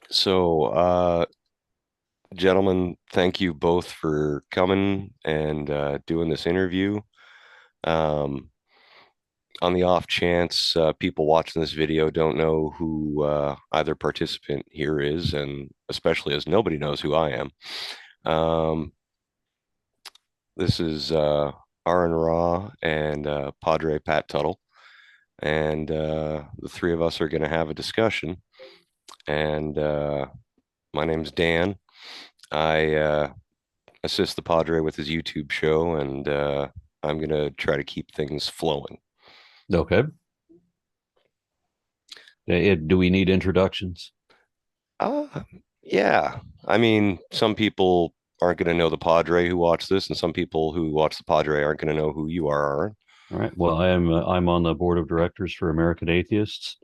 So, gentlemen, thank you both for coming and doing this interview. Um, on the off chance people watching this video don't know who either participant here is, and especially as nobody knows who I am, um, this is Aaron Ra and Padre Pat Tuttle, and the three of us are going to have a discussion. And my name's Dan. I assist the Padre with his YouTube show, and I'm gonna try to keep things flowing. Okay. Do we need introductions? Uh, yeah. I mean, some people aren't gonna know the Padre who watch this, and some people who watch the Padre aren't gonna know who you are, Aaron. All right. Well, I'm on the board of directors for American Atheists.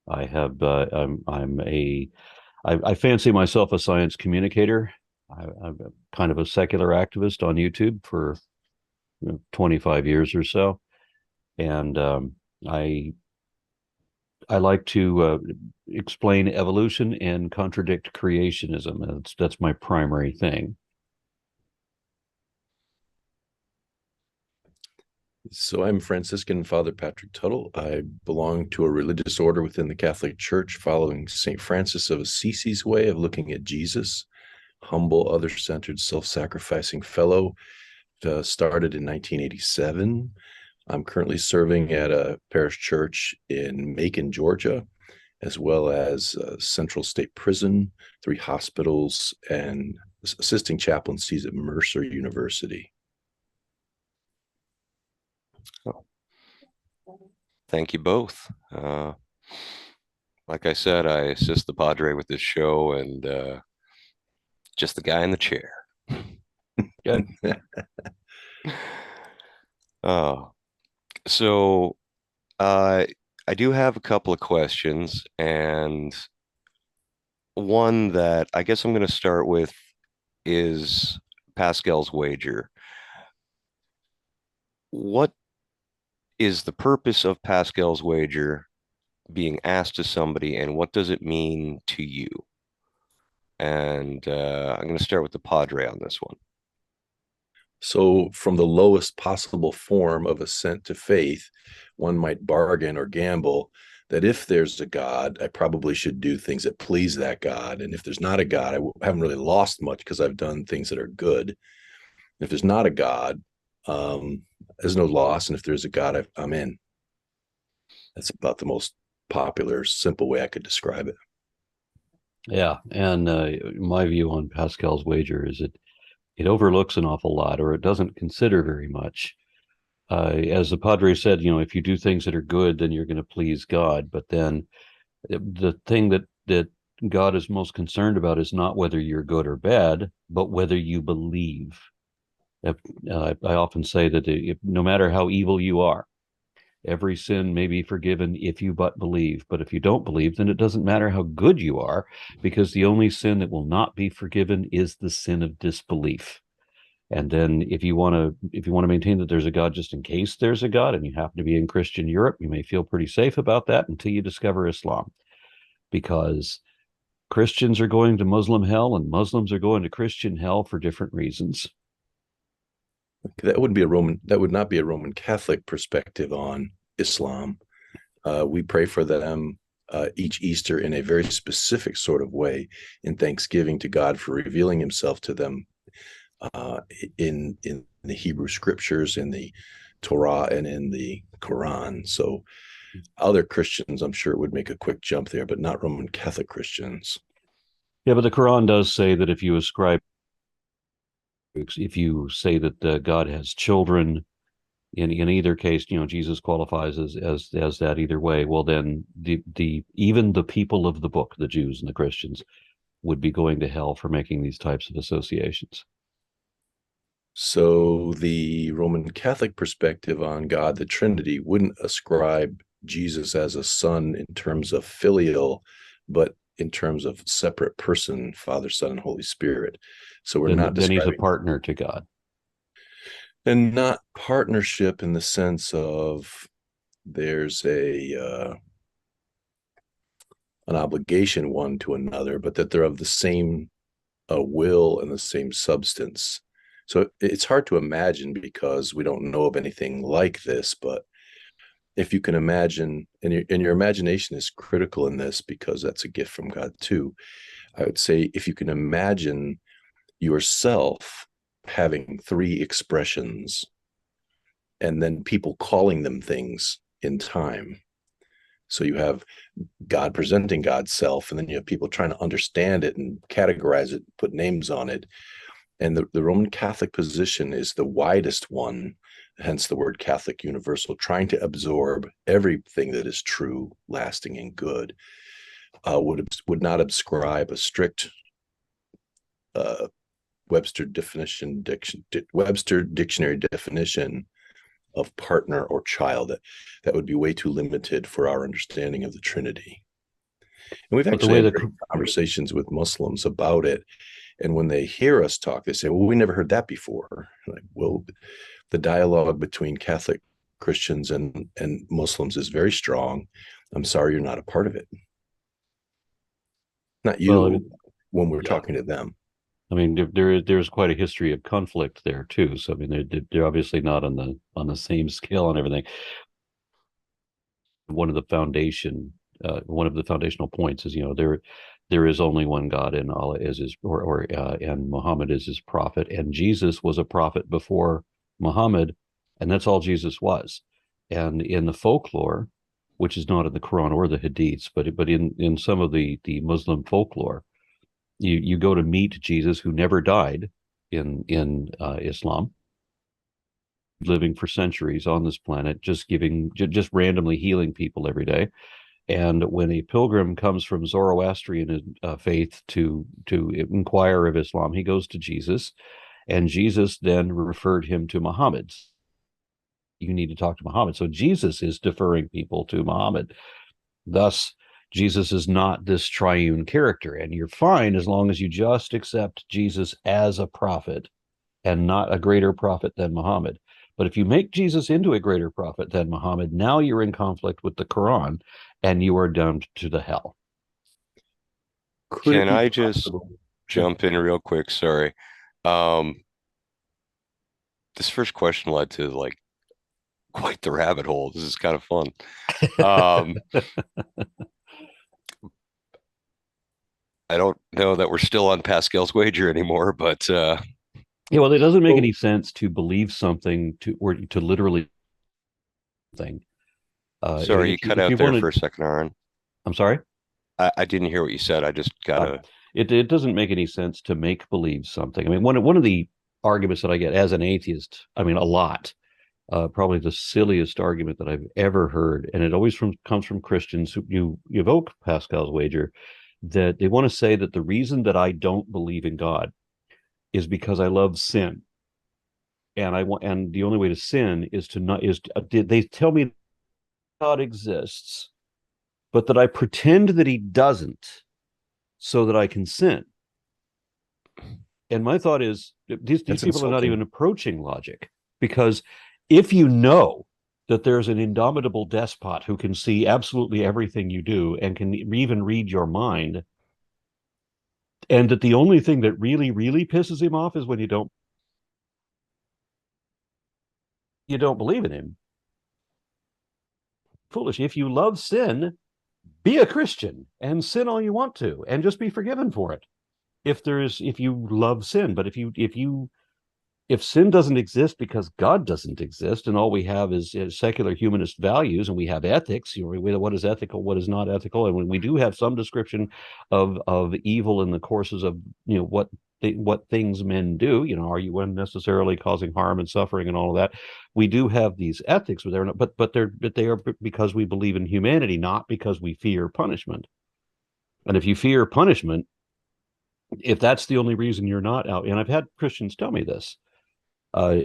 I have I'm a I fancy myself a science communicator. I'm kind of a secular activist on YouTube for 25 years or so, and I I like to explain evolution and contradict creationism. That's my primary thing. So I'm Franciscan Father Patrick Tuttle. I belong to a religious order within the Catholic Church following St. Francis of Assisi's way of looking at Jesus, humble, other-centered, self-sacrificing fellow, started in 1987. I'm currently serving at a parish church in Macon, Georgia, as well as Central State Prison, 3 hospitals, and assisting chaplaincies at Mercer University. Oh, thank you both. Like I said, I assist the Padre with this show, and just the guy in the chair. Good. Oh, so uh, I do have a couple of questions, and one that I guess I'm going to start with is Pascal's wager. What is the purpose of Pascal's wager being asked to somebody, and what does it mean to you? And I'm going to start with the Padre on this one. So, from the lowest possible form of assent to faith, one might bargain or gamble that if there's a God, I probably should do things that please that God. And if there's not a God, haven't really lost much because I've done things that are good. If there's not a God, there's no loss. And if there's a God, I'm in. That's about the most popular, simple way I could describe it. Yeah, and my view on Pascal's wager is it overlooks an awful lot, or it doesn't consider very much. As the Padre said, if you do things that are good, then you're going to please God. But then the thing that God is most concerned about is not whether you're good or bad, but whether you believe. I often say that no matter how evil you are, every sin may be forgiven if you but believe. But if you don't believe, then it doesn't matter how good you are, because the only sin that will not be forgiven is the sin of disbelief. And then if you want to maintain that there's a God just in case there's a God, and you happen to be in Christian Europe, you may feel pretty safe about that until you discover Islam, because Christians are going to Muslim hell and Muslims are going to Christian hell for different reasons. That would not be a Roman Catholic perspective on Islam. We pray for them each Easter in a very specific sort of way, in thanksgiving to God for revealing Himself to them uh, in the Hebrew Scriptures, in the Torah, and in the Quran. So other Christians, I'm sure, would make a quick jump there, but not Roman Catholic Christians. Yeah, but the Quran does say that if you say that God has children, in either case, Jesus qualifies as that either way. Well, then the even the people of the book, the Jews and the Christians, would be going to hell for making these types of associations. So the Roman Catholic perspective on God, the Trinity, wouldn't ascribe Jesus as a son in terms of filial, but in terms of separate person, Father, Son, and Holy Spirit. So we're not Then he's a describing, partner to God. and not partnership in the sense of there's an obligation one to another, but that they're of the same will and the same substance. So it's hard to imagine because we don't know of anything like this, but if you can imagine, and your imagination is critical in this because that's a gift from God too. I would say if you can imagine yourself having three expressions and then people calling them things in time. So you have God presenting God's self, and then you have people trying to understand it and categorize it, put names on it. And the Roman Catholic position is the widest one, hence the word Catholic universal, trying to absorb everything that is true, lasting, and good. Would not ascribe a strict uh, Webster dictionary definition of partner or child. That would be way too limited for our understanding of the Trinity. And we've But the actually way had that great conversations with Muslims about it. And when they hear us talk, they say, well, we never heard that before. Like, well, the dialogue between Catholic Christians and Muslims is very strong. I'm sorry you're not a part of it. Not well, you, when we're yeah, talking to them. I mean there's quite a history of conflict there too. So I mean they're obviously not on the same scale and everything. One of the one of the foundational points is there is only one God, and Allah is his and Muhammad is his prophet, and Jesus was a prophet before Muhammad, and that's all Jesus was. And in the folklore, which is not in the Quran or the Hadiths, but in some of the Muslim folklore, you go to meet Jesus, who never died in Islam, living for centuries on this planet, just randomly healing people every day. And when a pilgrim comes from Zoroastrian faith to inquire of Islam, he goes to Jesus, and Jesus then referred him to Muhammad. You need to talk to Muhammad. So Jesus is deferring people to Muhammad. Thus, Jesus is not this triune character, and you're fine as long as you just accept Jesus as a prophet and not a greater prophet than Muhammad. But if you make Jesus into a greater prophet than Muhammad, now you're in conflict with the Quran and you are doomed to the hell. Could it Can be I just possible? Sure. jump in real quick? Sorry. Um, this first question led to like quite the rabbit hole. This is kind of fun. Um, I don't know that we're still on Pascal's wager anymore, but Yeah, well, it doesn't make So any sense to believe something to literally thing. sorry, you cut If out you there want to, for a second, Aaron. I'm sorry. I didn't hear what you said. I just Uh, gotta. it doesn't make any sense to make believe something. I mean, one of the arguments that I get as an atheist, I mean, a lot, probably the silliest argument that I've ever heard, and it always comes from Christians who you evoke Pascal's wager, that they want to say that the reason that I don't believe in God is because I love sin, and the only way to sin is to not is they tell me God exists, but that I pretend that He doesn't, so that I can sin. And my thought is these that's people are not insulting. even approaching logic, because if you know that there's an indomitable despot who can see absolutely everything you do and can even read your mind, and that the only thing that really pisses him off is when you don't believe in him, foolish. If you love sin, be a Christian and sin all you want to and just be forgiven for it. If you love sin, but if sin doesn't exist because God doesn't exist, and all we have is secular humanist values, and we have ethics, what is ethical, what is not ethical, and when we do have some description of evil in the courses of what things men do, are you unnecessarily causing harm and suffering and all of that? We do have these ethics, but they are because we believe in humanity, not because we fear punishment. And if you fear punishment, if that's the only reason you're not out, and I've had Christians tell me this, uh,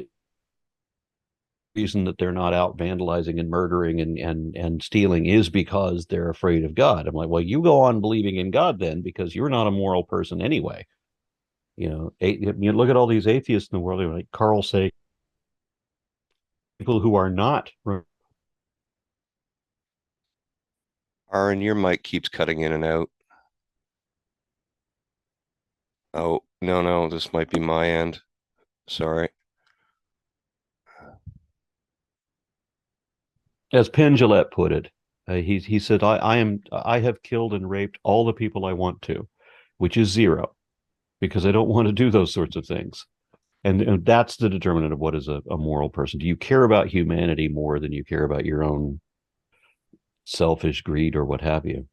reason that they're not out vandalizing and murdering and stealing is because they're afraid of God. I'm like, well, you go on believing in God then, because you're not a moral person anyway. You look at all these atheists in the world, like Carl Sagan, people who are not Aaron, your mic keeps cutting in and out. Oh, no, no, this might be my end. Sorry. As Penn Jillette put it, he said, I have killed and raped all the people I want to, which is zero, because I don't want to do those sorts of things. And that's the determinant of what is a moral person. Do you care about humanity more than you care about your own selfish greed or what have you?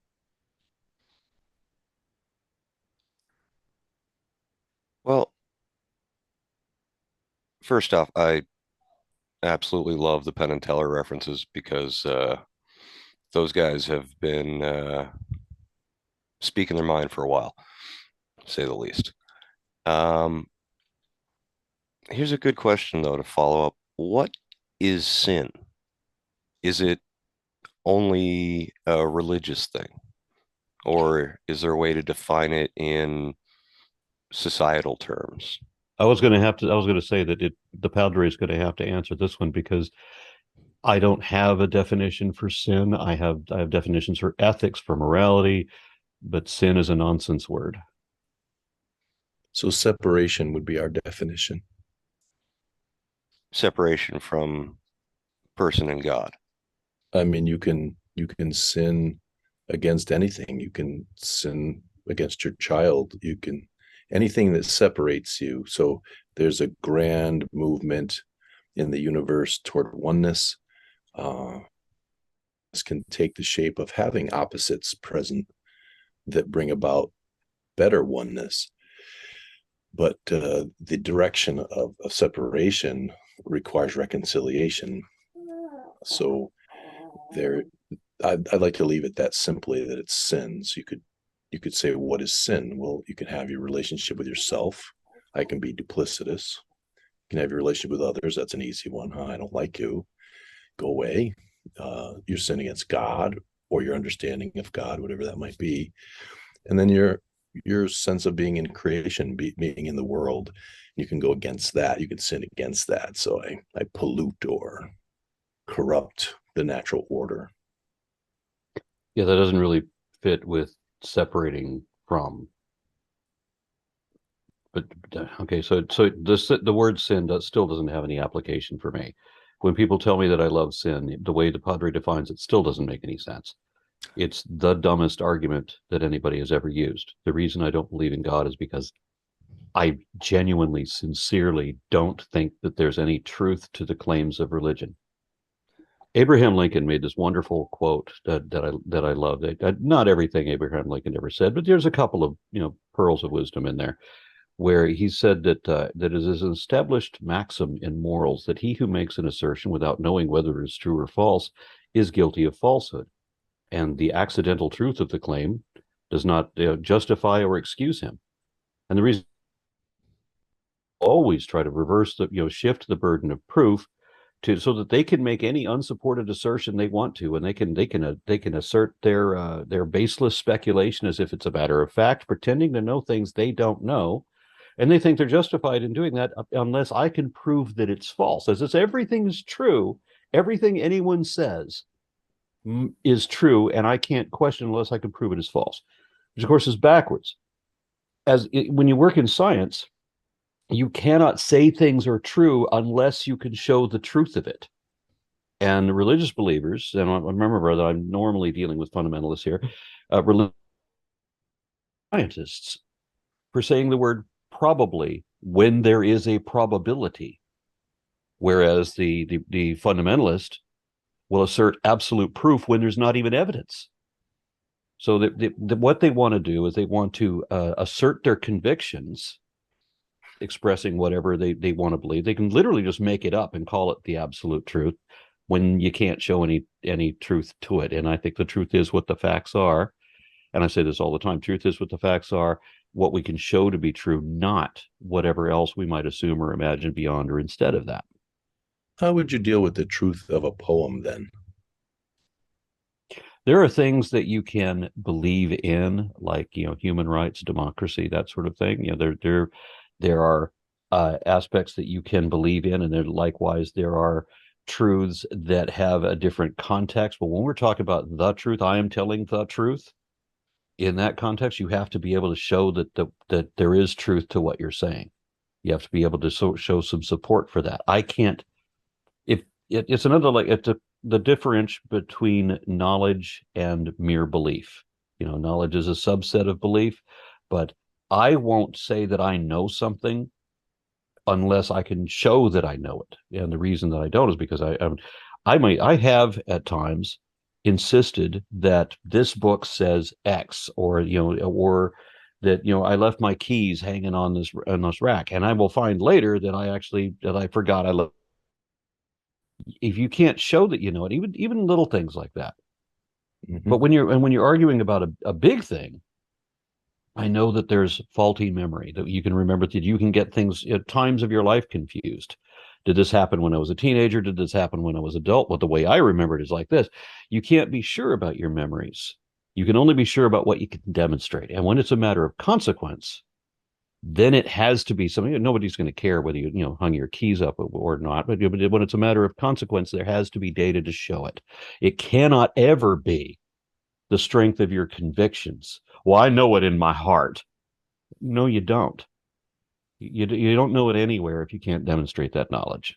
Well, first off, I absolutely love the Penn and Teller references because those guys have been speaking their mind for a while, to say the least. Um, Here's a good question, though, to follow up. What is sin? Is it only a religious thing, or is there a way to define it in societal terms? I was going to have to. I was going to say that the Padre is going to have to answer this one because I don't have a definition for sin. I have definitions for ethics, for morality, but sin is a nonsense word. So separation would be our definition. Separation from person and God. I mean, you can sin against anything. You can sin against your child. You can anything that separates you. So there's a grand movement in the universe toward oneness. This can take the shape of having opposites present that bring about better oneness. But the direction of separation requires reconciliation. So there, I'd like to leave it that simply, that it's sins. You could say, what is sin? Well, you can have your relationship with yourself. I can be duplicitous. You can have your relationship with others. That's an easy one. Huh? I don't like you. Go away. Your sin against God or your understanding of God, whatever that might be. And then your sense of being in creation, being in the world. You can go against that. You can sin against that. So I pollute or corrupt the natural order. Yeah, that doesn't really fit with separating from. But okay, so the word sin still doesn't have any application for me. When people tell me that I love sin, the way the Padre defines it still doesn't make any sense. It's the dumbest argument that anybody has ever used. The reason I don't believe in God is because I genuinely, sincerely don't think that there's any truth to the claims of religion. Abraham Lincoln made this wonderful quote that I love. Not everything Abraham Lincoln ever said, but there's a couple of pearls of wisdom in there, where he said that it is an established maxim in morals that he who makes an assertion without knowing whether it is true or false is guilty of falsehood, and the accidental truth of the claim does not justify or excuse him. And the reason always try to reverse shift the burden of proof so that they can make any unsupported assertion they want to, and they can assert their baseless speculation as if it's a matter of fact, pretending to know things they don't know, and they think they're justified in doing that unless I can prove that it's false. As if everything is true, everything anyone says is true, and I can't question unless I can prove it is false, which of course is backwards. When you work in science, you cannot say things are true unless you can show the truth of it. And religious believers, and remember that I'm normally dealing with fundamentalists here, religious scientists, for saying the word probably when there is a probability, whereas the fundamentalist will assert absolute proof when there's not even evidence. So what they want to do is they want to assert their convictions, expressing whatever they want to believe. They can literally just make it up and call it the absolute truth when you can't show any truth to it. And I think the truth is what the facts are. And I say this all the time. Truth is what the facts are, what we can show to be true, not whatever else we might assume or imagine beyond or instead of that. How would you deal with the truth of a poem then? There are things that you can believe in, like human rights, democracy, that sort of thing. There are aspects that you can believe in, and likewise there are truths that have a different context. But when we're talking about the truth, I am telling the truth. In that context, you have to be able to show that there is truth to what you're saying. You have to be able to show some support for that. I can't. If it's another like it's the difference between knowledge and mere belief. Knowledge is a subset of belief, but I won't say that I know something unless I can show that I know it. And the reason that I don't is because I have at times insisted that this book says X, or that I left my keys hanging on this rack, and I will find later that I forgot I left. If you can't show that you know it, even little things like that. Mm-hmm. But when you're arguing about a big thing, I know that there's faulty memory, that you can remember, that you can get things at times of your life confused. Did this happen when I was a teenager? Did this happen when I was adult? Well, the way I remember it is like this. You can't be sure about your memories. You can only be sure about what you can demonstrate. And when it's a matter of consequence, then it has to be something. Nobody's going to care whether you hung your keys up or not. But when it's a matter of consequence, there has to be data to show it. It cannot ever be the strength of your convictions. Well, I know it in my heart. No, you don't. You don't know it anywhere if you can't demonstrate that knowledge.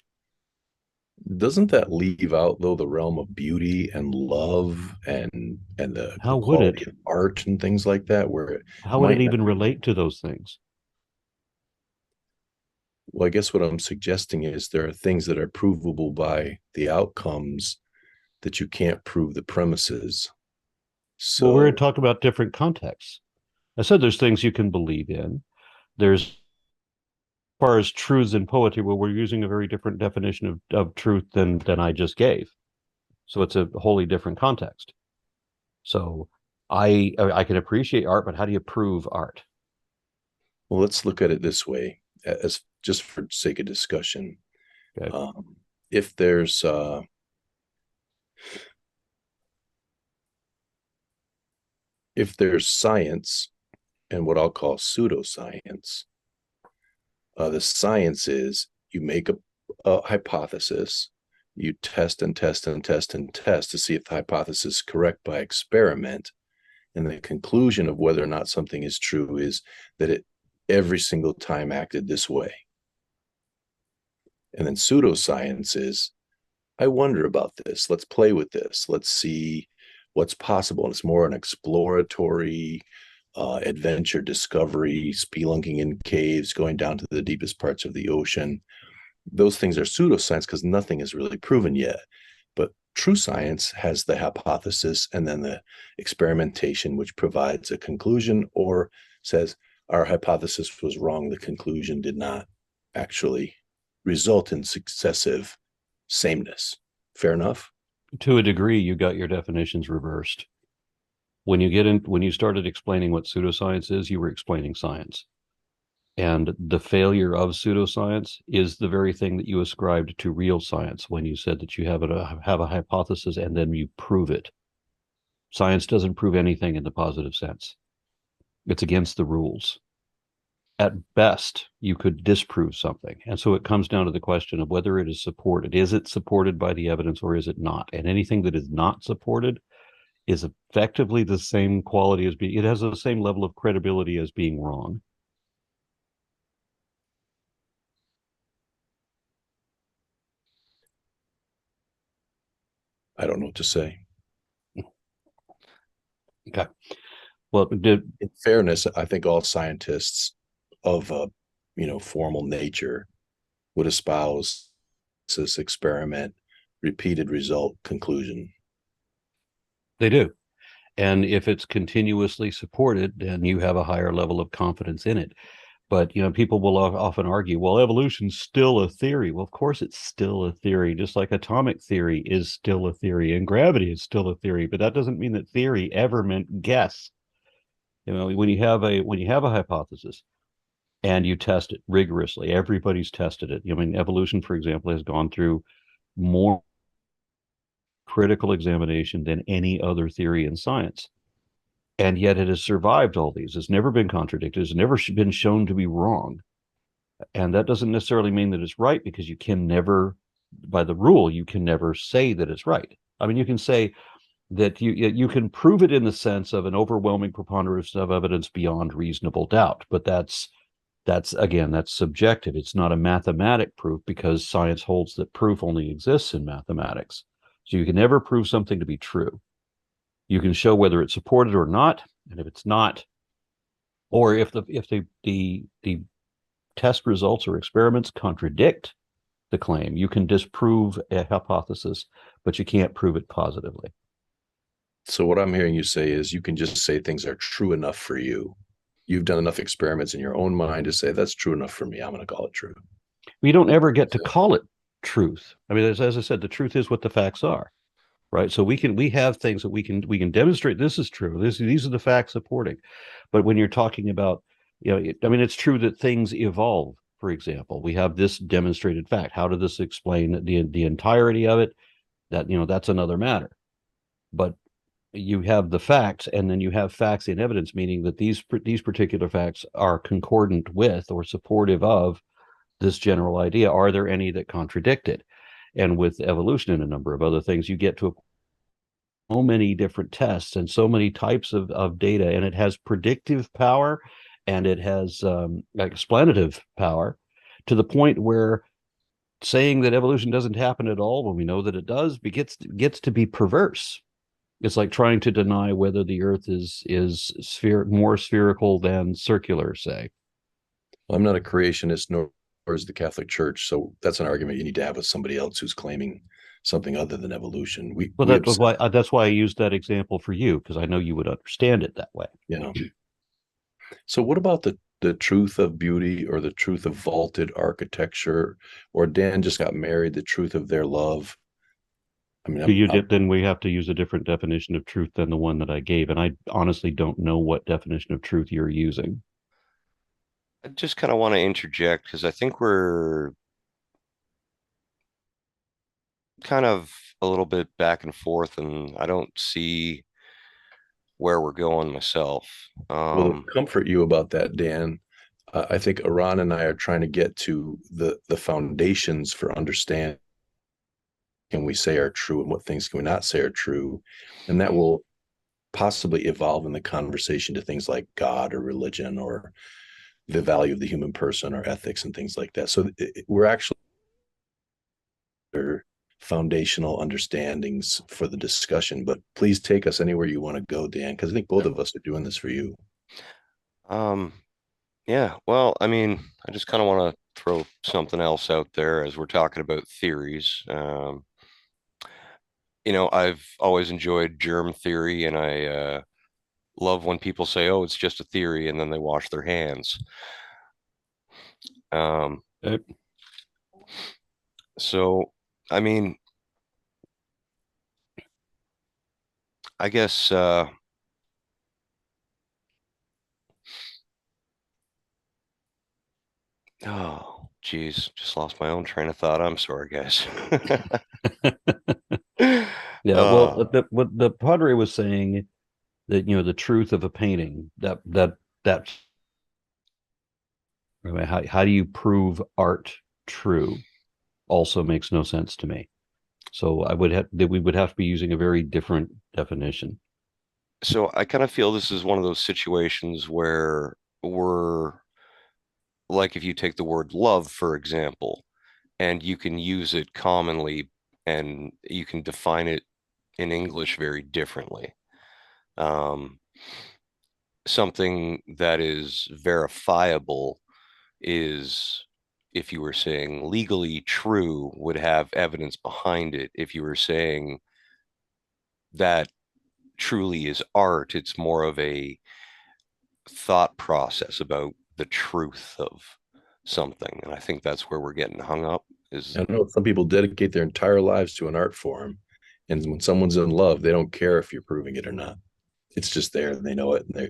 Doesn't that leave out, though, the realm of beauty and love and the How would quality it? of art and things like that, where it How would it might not? even relate to those things? Well, I guess what I'm suggesting is there are things that are provable by the outcomes that you can't prove the premises. Well, we're So talking about different contexts. I said there's things you can believe in. There's, as far as truths in poetry, well, we're using a very different definition of truth than I just gave. So it's a wholly different context. So I can appreciate art, but how do you prove art? well, let's look at it this way, as just for sake of discussion. Okay. If there's science and what I'll call pseudoscience, the science is you make a hypothesis, you test and test and test and test to see if the hypothesis is correct by experiment, and the conclusion of whether or not something is true is that it every single time acted this way. And then pseudoscience is, I wonder about this. Let's play with this. Let's see what's possible. And it's more an exploratory adventure, discovery, spelunking in caves, going down to the deepest parts of the ocean. Those things are pseudoscience because nothing is really proven yet. But true science has the hypothesis and then the experimentation, which provides a conclusion or says our hypothesis was wrong. The conclusion did not actually result in successive sameness. Fair enough? To a degree, you got your definitions reversed. When you started explaining what pseudoscience is, you were explaining science. And the failure of pseudoscience is the very thing that you ascribed to real science when you said that you have a hypothesis and then you prove it. Science doesn't prove anything in the positive sense. It's against the rules. At best, you could disprove something. And so it comes down to the question of whether it is supported. Is it supported by the evidence or is it not? And anything that is not supported is effectively the same quality as it has the same level of credibility as being wrong. I don't know what to say. Okay. Well, In fairness, I think all scientists of a formal nature would espouse this experiment, repeated result, conclusion. they do. And if it's continuously supported, then you have a higher level of confidence in it. But people will often argue, well, evolution's still a theory. Well, of course it's still a theory, just like atomic theory is still a theory and gravity is still a theory. But that doesn't mean that theory ever meant guess. When you have a hypothesis and you test it rigorously, everybody's tested it. Evolution, for example, has gone through more critical examination than any other theory in science. And yet it has survived all these. It's never been contradicted. It's never been shown to be wrong. And that doesn't necessarily mean that it's right, because you can never by the rule, you can never say that it's right. I mean, you can say that you can prove it in the sense of an overwhelming preponderance of evidence beyond reasonable doubt, but that's again, that's subjective. It's not a mathematic proof, because science holds that proof only exists in mathematics. So you can never prove something to be true. You can show whether it's supported or not, and if it's not, or if the test results or experiments contradict the claim, you can disprove a hypothesis, but you can't prove it positively. So what I'm hearing you say is you can just say things are true enough for you. You've done enough experiments in your own mind to say that's true enough for me. I'm going to call it true. We don't ever get to call it truth. I mean, as I said, the truth is what the facts are, right? So we have things that we can demonstrate this is true. These are the facts supporting. But when you're talking about, I mean, it's true that things evolve. For example, we have this demonstrated fact. How did this explain the entirety of it? That's another matter. But you have the facts, and then you have facts in evidence, meaning that these particular facts are concordant with or supportive of this general idea. Are there any that contradict it? And with evolution and a number of other things, you get to so many different tests and so many types of data, and it has predictive power, and it has explanative power, to the point where saying that evolution doesn't happen at all when we know that it does gets to be perverse. It's like trying to deny whether the Earth is more spherical than circular, say. I'm not a creationist, nor is the Catholic Church. So that's an argument you need to have with somebody else who's claiming something other than evolution. Well, that's why I used that example for you, because I know you would understand it that way. So what about the truth of beauty, or the truth of vaulted architecture, or Dan just got married, the truth of their love? I mean, then we have to use a different definition of truth than the one that I gave, and I honestly don't know what definition of truth you're using. I just kind of want to interject because I think we're kind of a little bit back and forth, and I don't see where we're going myself. well, to comfort you about that, Dan, I think Iran and I are trying to get to the foundations for understanding can we say are true and what things can we not say are true, and that will possibly evolve in the conversation to things like God or religion or the value of the human person or ethics and things like that. So we're actually foundational understandings for the discussion, but please take us anywhere you want to go, Dan, because I think both of us are doing this for you. Yeah, well, I mean, I just kind of want to throw something else out there as we're talking about theories. I've always enjoyed germ theory, and I love when people say, "Oh, it's just a theory," and then they wash their hands. Okay. So, I mean, I guess oh, geez, just lost my own train of thought. I'm sorry, guys. Yeah, well, uh, what the Padre was saying, that the truth of a painting, that I mean, how do you prove art true, also makes no sense to me. So we would have to be using a very different definition. so I kind of feel this is one of those situations where we're like, if you take the word love, for example, and you can use it commonly and you can define it in English very differently. Um, Something that is verifiable is, if you were saying legally true, would have evidence behind it. If you were saying that truly is art, it's more of a thought process about the truth of something. And I think that's where we're getting hung up is, I know some people dedicate their entire lives to an art form, and when someone's in love, they don't care if you're proving it or not. It's just there, and they know it, and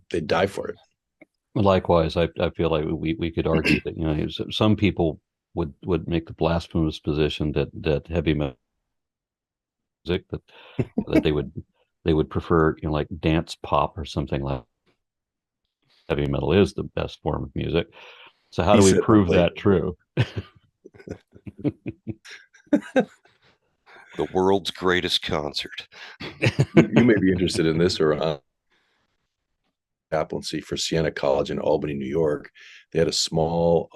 they die for it. Likewise, I feel like we could argue that some people would make the blasphemous position that heavy music, that they would prefer, like dance pop or something. Like heavy metal is the best form of music. So how He do we said prove like, that true? The world's greatest concert. You may be interested in this or chaplaincy for Siena College in Albany, New York. They had a small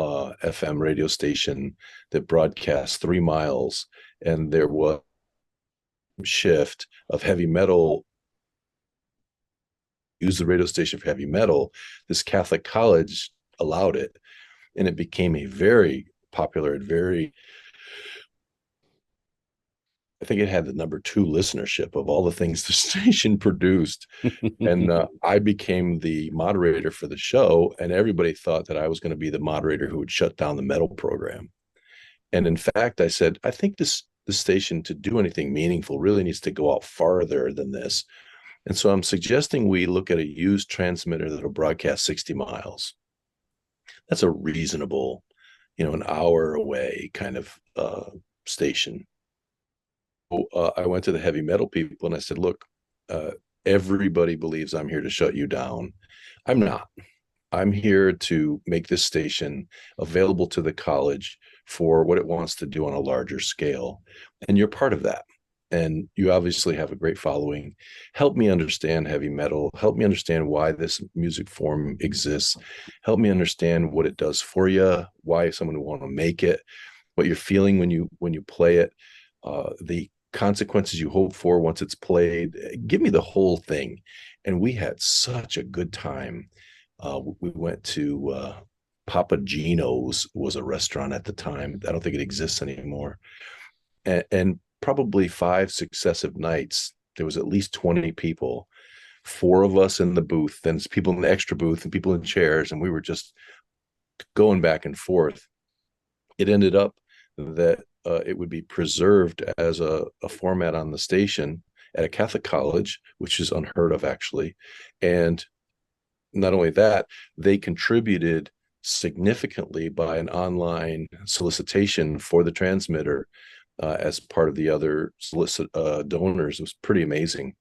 FM radio station that broadcast 3 miles, and there was a shift of heavy metal. Use the radio station for heavy metal. This Catholic college allowed it, and it became a very popular and very, I think it had the #2 listenership of all the things the station produced. And I became the moderator for the show, and everybody thought that I was going to be the moderator who would shut down the metal program. And in fact, I said, I think this station, to do anything meaningful, really needs to go out farther than this. And so I'm suggesting we look at a used transmitter that'll broadcast 60 miles. That's a reasonable, an hour away kind of station. I went to the heavy metal people and I said, look, everybody believes I'm here to shut you down. I'm not. I'm here to make this station available to the college for what it wants to do on a larger scale. And you're part of that. And you obviously have a great following. Help me understand heavy metal. Help me understand why this music form exists. Help me understand what it does for you, why someone would want to make it, what you're feeling when you play it, the consequences you hope for once it's played. Give me the whole thing. And we had such a good time. We went to Papa Gino's, was a restaurant at the time. I don't think it exists anymore. And probably 5 successive nights, there was at least 20 people, 4 of us in the booth, then people in the extra booth and people in chairs, and we were just going back and forth. It ended up that it would be preserved as a format on the station at a Catholic college, which is unheard of, actually. And not only that, they contributed significantly by an online solicitation for the transmitter as part of the other donors. It was pretty amazing.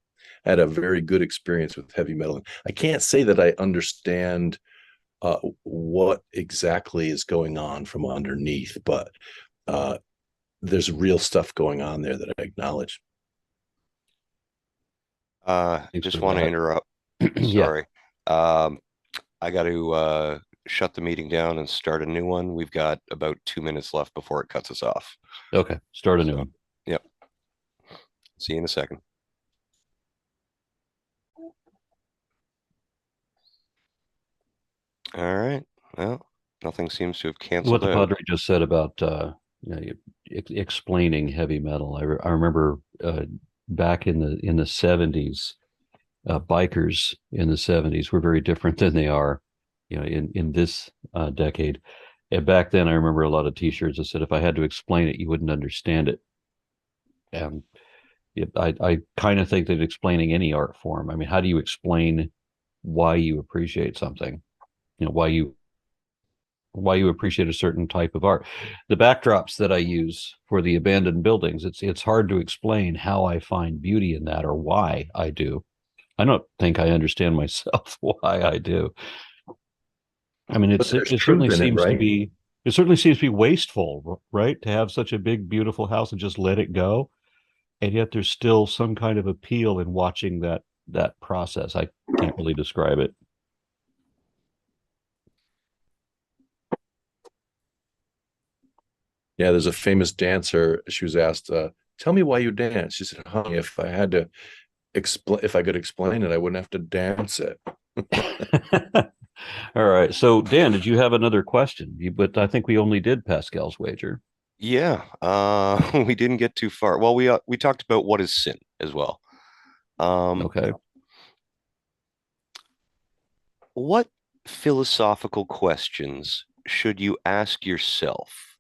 I had a very good experience with heavy metal. I can't say that I understand what exactly is going on from underneath, but there's real stuff going on there that I acknowledge. Just want to interrupt. Sorry. I got to shut the meeting down and start a new one. We've got about 2 minutes left before it cuts us off. Okay, start a new one. Yep. See you in a second. All right. Well, nothing seems to have canceled What the out. Padre just said about explaining heavy metal. I remember back in the 70s, bikers in the 70s were very different than they are, in this decade. And back then, I remember a lot of T-shirts that said, "If I had to explain it, you wouldn't understand it." And I kind of think that explaining any art form. I mean, how do you explain why you appreciate something? Why you appreciate a certain type of art. The backdrops that I use for the abandoned buildings, it's hard to explain how I find beauty in that or why I do. I don't think I understand myself why I do. I mean, But there's it truth certainly in it, seems to right? be it certainly seems to be wasteful, right? To have such a big, beautiful house and just let it go. And yet there's still some kind of appeal in watching that process. I can't really describe it. Yeah, there's a famous dancer. She was asked, "Tell me why you dance." She said, "Honey, if I could explain it, I wouldn't have to dance it." All right. So, Dan, did you have another question? But I think we only did Pascal's wager. Yeah, we didn't get too far. Well, we talked about what is sin as well. Okay. What philosophical questions should you ask yourself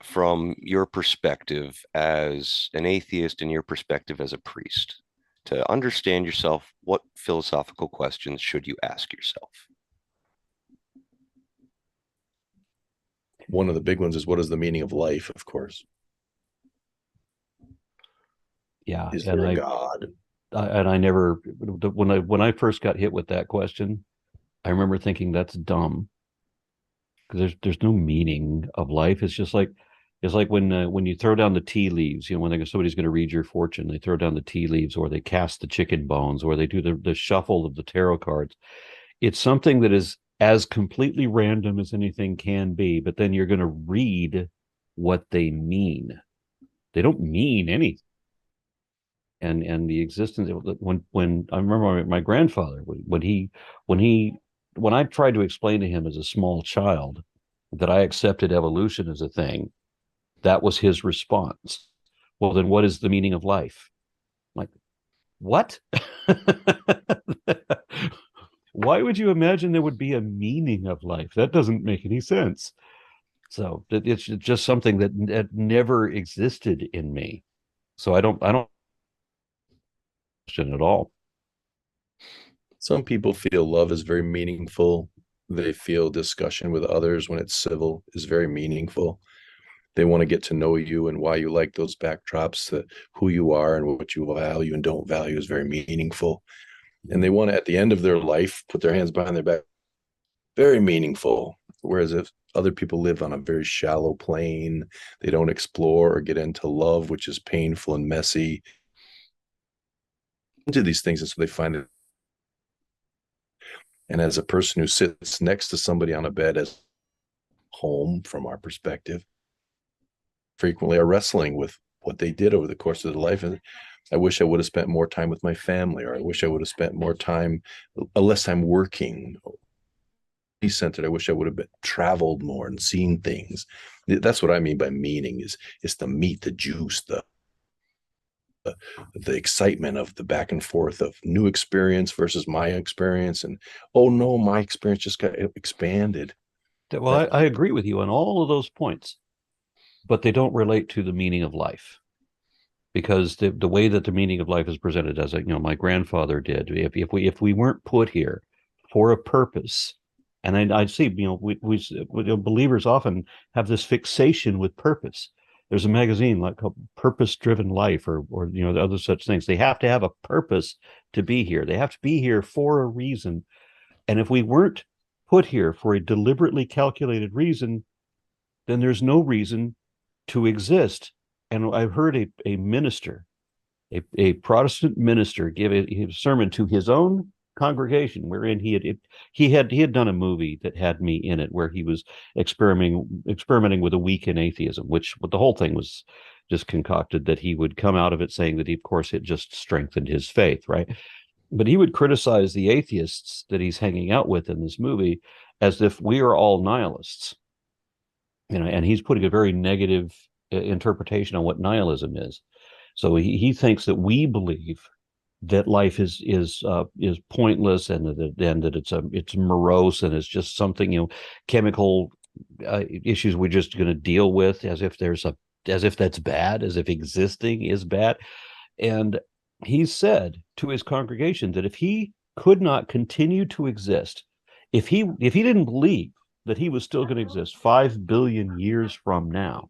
from your perspective as an atheist and your perspective as a priest? To understand yourself, what philosophical questions should you ask yourself? One of the big ones is, what is the meaning of life? Of course. Yeah, Is there a God? I never when I first got hit with that question, I remember thinking that's dumb because there's no meaning of life. It's just like It's like when you throw down the tea leaves, when somebody's going to read your fortune, they throw down the tea leaves, or they cast the chicken bones, or they do the shuffle of the tarot cards. It's something that is as completely random as anything can be, but then you're going to read what they mean. They don't mean anything. And the existence when I remember my grandfather when he when I tried to explain to him as a small child that I accepted evolution as a thing, that was his response. Well, then what is the meaning of life? I'm like, what? Why would you imagine there would be a meaning of life? That doesn't make any sense. So it's just something that never existed in me. So I don't question at all. Some people feel love is very meaningful. They feel discussion with others when it's civil is very meaningful. They want to get to know you and why you like those backdrops, that who you are and what you value and don't value is very meaningful. And they want to, at the end of their life, put their hands behind their back. Very meaningful. Whereas if other people live on a very shallow plane, they don't explore or get into love, which is painful and messy, into these things. And so they find it. And as a person who sits next to somebody on a bed as home from our perspective, frequently are wrestling with what they did over the course of their life. And I wish I would have spent more time with my family, or I wish I would have spent more time, less time working, centered. I wish I would have been traveled more and seen things. That's what I mean by meaning is the meat, the juice, the excitement of the back and forth of new experience versus my experience. And oh no, my experience just got expanded. Well, I agree with you on all of those points, but they don't relate to the meaning of life, because the way that the meaning of life is presented, as my grandfather did, if we weren't put here for a purpose, and I see, we believers often have this fixation with purpose. There's a magazine like called Purpose Driven Life, or other such things. They have to have a purpose to be here. They have to be here for a reason. And if we weren't put here for a deliberately calculated reason, then there's no reason to exist. And I've heard a minister, a Protestant minister, give a sermon to his own congregation, wherein he had done a movie that had me in it, where he was experimenting with a week in atheism, which the whole thing was just concocted, that he would come out of it saying that of course it just strengthened his faith, right? But he would criticize the atheists that he's hanging out with in this movie as if we are all nihilists, and he's putting a very negative interpretation on what nihilism is. So he thinks that we believe that life is pointless, and that it's morose, and it's just something, chemical issues we're just going to deal with, as if that's bad, as if existing is bad. And he said to his congregation that if he could not continue to exist, if he didn't believe that he was still going to exist 5 billion years from now,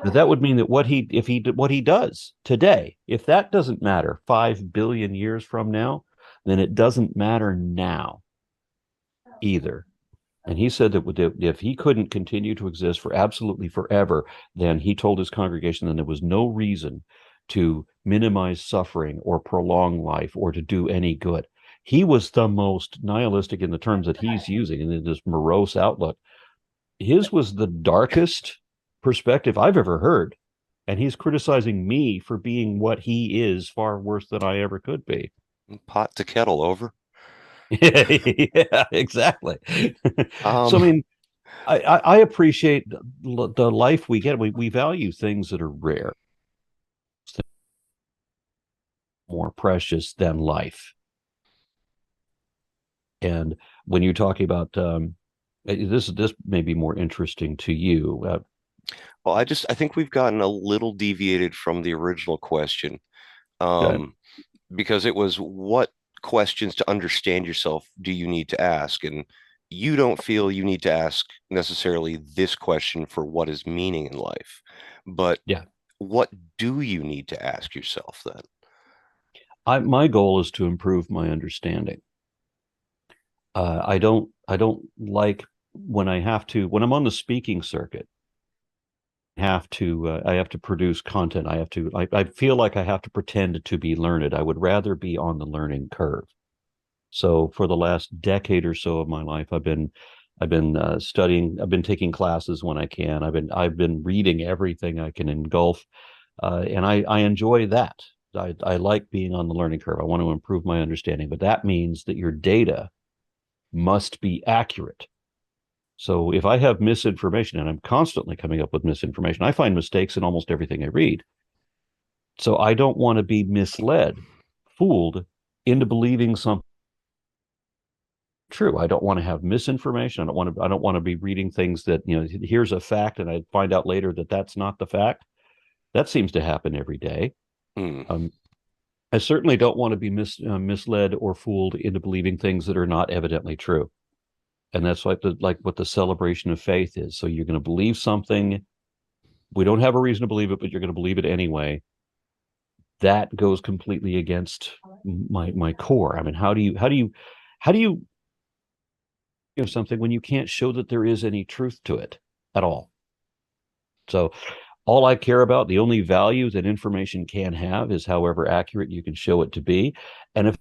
that would mean that what he does today, if that doesn't matter 5 billion years from now, then it doesn't matter now either. And he said that if he couldn't continue to exist for absolutely forever, then he told his congregation that there was no reason to minimize suffering or prolong life or to do any good. He was the most nihilistic in the terms that he's using, and in this morose outlook. His was the darkest perspective I've ever heard. And he's criticizing me for being what he is, far worse than I ever could be. Pot to kettle over. Yeah, exactly. So, I Um, mean, I appreciate the life we get. We value things that are rare, more precious than life. And when you're talking about this may be more interesting to you. well, I think we've gotten a little deviated from the original question. Okay. Um, because it was, what questions to understand yourself do you need to ask? And you don't feel you need to ask necessarily this question for what is meaning in life, but Yeah. what do you need to ask yourself then? My goal is to improve my understanding. I don't like when I'm on the speaking circuit. I have to produce content. I feel like I have to pretend to be learned. I would rather be on the learning curve. So for the last decade or so of my life, I've been studying. I've been taking classes when I can. I've been reading everything I can engulf, and I enjoy that. I like being on the learning curve. I want to improve my understanding, but that means that your data must be accurate. So if I have misinformation, and I'm constantly coming up with misinformation, I find mistakes in almost everything I read. So I don't want to be misled, fooled into believing something true. I don't want to have misinformation. I don't want to be reading things that, here's a fact and I find out later that that's not the fact. That seems to happen every day. Hmm. Um, I certainly don't want to be misled or fooled into believing things that are not evidently true. And that's like what the celebration of faith is. So you're going to believe something. We don't have a reason to believe it, but you're going to believe it anyway. That goes completely against my core. I mean, how do you something when you can't show that there is any truth to it at all? So all I care about, the only value that information can have is however accurate you can show it to be. And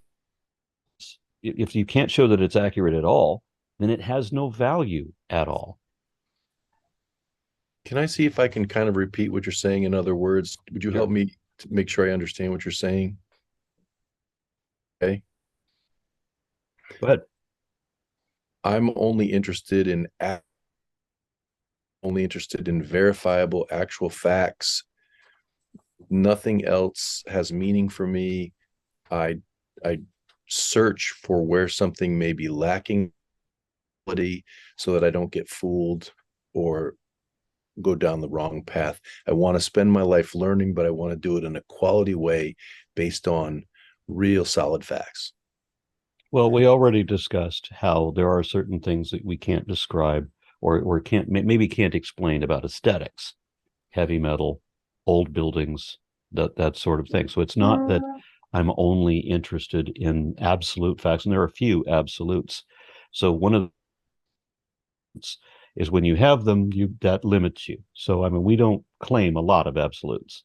if you can't show that it's accurate at all, then it has no value at all. Can I see if I can kind of repeat what you're saying in other words? Would you Sure. help me to make sure I understand what you're saying? Okay. But I'm only interested in verifiable actual facts. Nothing else has meaning for me. I search for where something may be lacking so that I don't get fooled or go down the wrong path. I want to spend my life learning, but I want to do it in a quality way based on real solid facts. well, we already discussed how there are certain things that we can't describe or can't maybe can't explain about aesthetics, heavy metal, old buildings, that sort of thing. So it's not that I'm only interested in absolute facts, and there are a few absolutes. So one of the is when you have them, you that limits you. So I mean, we don't claim a lot of absolutes.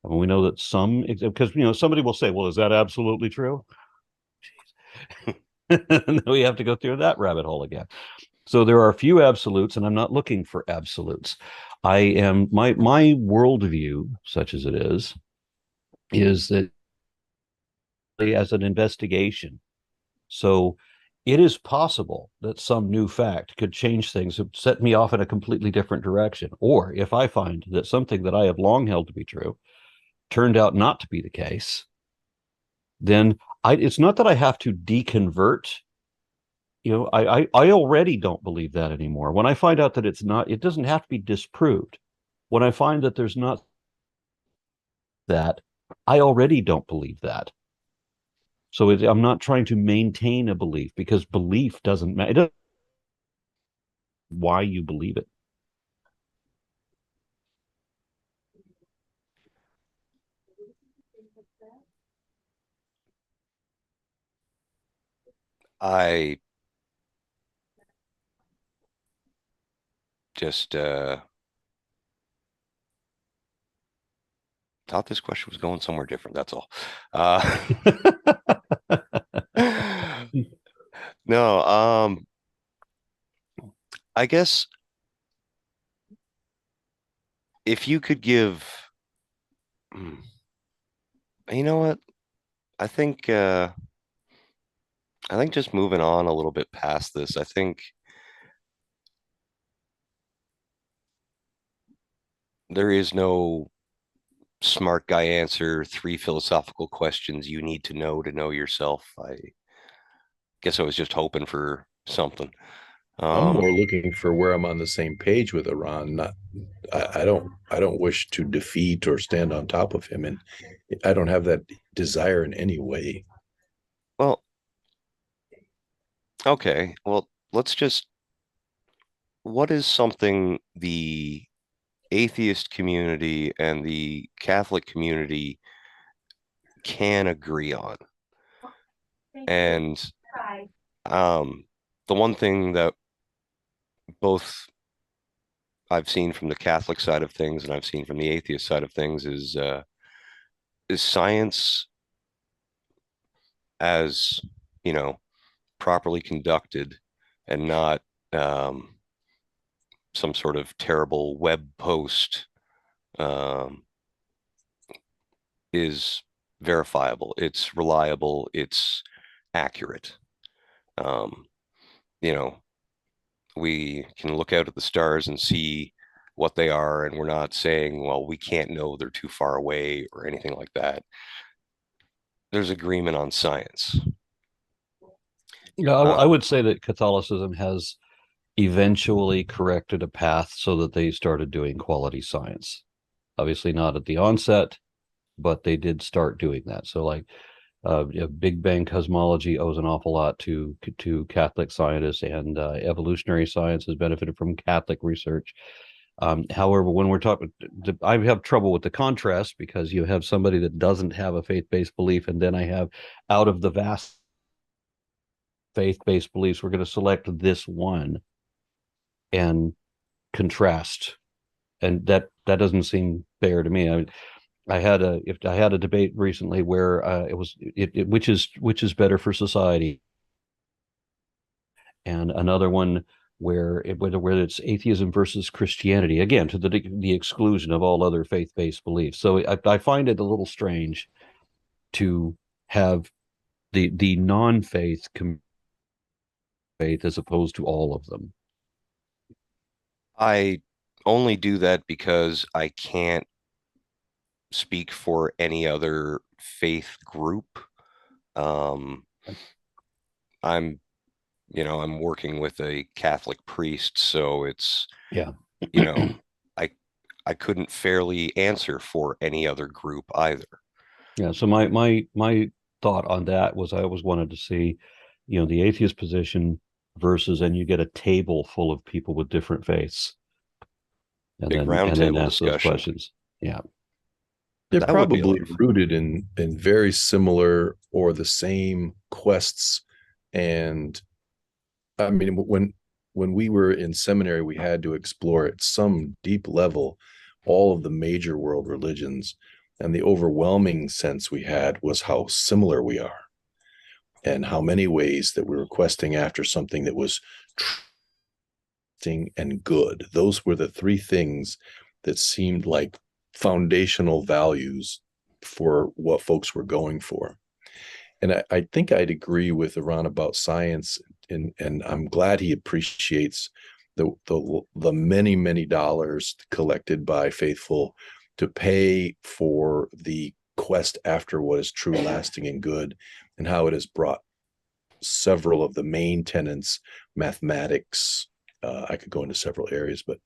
I mean, we know that some because somebody will say, "Well, is that absolutely true?" And we have to go through that rabbit hole again. So there are a few absolutes, and I'm not looking for absolutes. I am my worldview, such as it is that as an investigation. So it is possible that some new fact could change things, set me off in a completely different direction. Or if I find that something that I have long held to be true turned out not to be the case, then it's not that I have to deconvert. I already don't believe that anymore. When I find out that it's not, it doesn't have to be disproved. When I find that there's not that, I already don't believe that. So I'm not trying to maintain a belief because belief doesn't matter. It doesn't why you believe it. I just thought this question was going somewhere different. That's all. Uh, no, I guess if you could give, hmm, you know what? I think uh, I think just moving on a little bit past this, I think there is no smart guy answer, three philosophical questions you need to know yourself. I guess I was just hoping for something. I'm Um, more looking for where I'm on the same page with Iran. Not, I don't wish to defeat or stand on top of him, and I don't have that desire in any way. well, okay. Well, let's just, what is something the atheist community and the Catholic community can agree on? And um, the one thing that both I've seen from the Catholic side of things and I've seen from the atheist side of things is science as, you know, properly conducted and not um, some sort of terrible web post um, is verifiable. It's reliable. It's accurate. Um, you know, we can look out at the stars and see what they are, and we're not saying, well, we can't know, they're too far away or anything like that. There's agreement on science. Yeah, I Uh, would say that Catholicism has eventually corrected a path so that they started doing quality science. Obviously, not at the onset, but they did start doing that. So, like, Big Bang cosmology owes an awful lot to Catholic scientists, and evolutionary science has benefited from Catholic research. However, when we're talking, I have trouble with the contrast because you have somebody that doesn't have a faith-based belief, and then I have out of the vast faith-based beliefs, we're going to select this one and contrast, and that doesn't seem fair to me. I had a debate recently where which is better for society, and another one where it's atheism versus Christianity, again to the exclusion of all other faith-based beliefs. So I find it a little strange to have the non-faith faith as opposed to all of them. I only do that because I can't speak for any other faith group. Um, I'm, I'm working with a Catholic priest, so it's, Yeah. you know, I I couldn't fairly answer for any other group either. Yeah. So my thought on that was I always wanted to see, the atheist position versus, and you get a table full of people with different faiths, Big and then roundtable ask those discussion. questions. Yeah. They're That would be a probably lot of fun. rooted in very similar or the same quests. And I mean, when we were in seminary, we had to explore at some deep level all of the major world religions. And the overwhelming sense we had was how similar we are and how many ways that we were questing after something that was trusting and good. Those were the three things that seemed like foundational values for what folks were going for. And I think I'd agree with Iran about science, and I'm glad he appreciates the many dollars collected by faithful to pay for the quest after what is true, lasting, and good, and how it has brought several of the main tenets, mathematics. I could go into several areas, but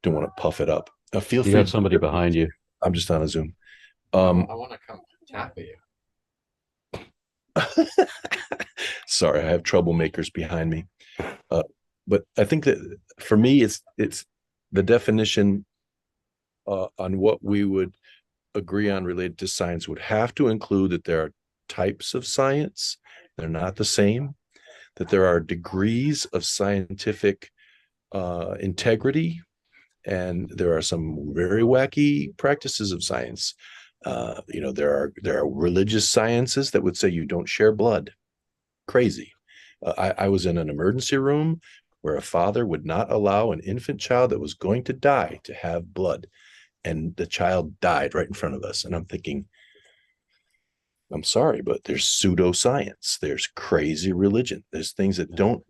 don't want to puff it up. Feel You free got to. somebody behind you. I'm just on a Zoom. I want to come tap you. Sorry, I have troublemakers behind me. But I think that for me, it's the definition on what we would agree on related to science would have to include that there are types of science, they're not the same, that there are degrees of scientific integrity, and there are some very wacky practices of science. There are religious sciences that would say you don't share blood. Crazy. I was in an emergency room where a father would not allow an infant child that was going to die to have blood, and the child died right in front of us. And I'm thinking, I'm sorry, but there's pseudoscience, there's crazy religion, there's things that don't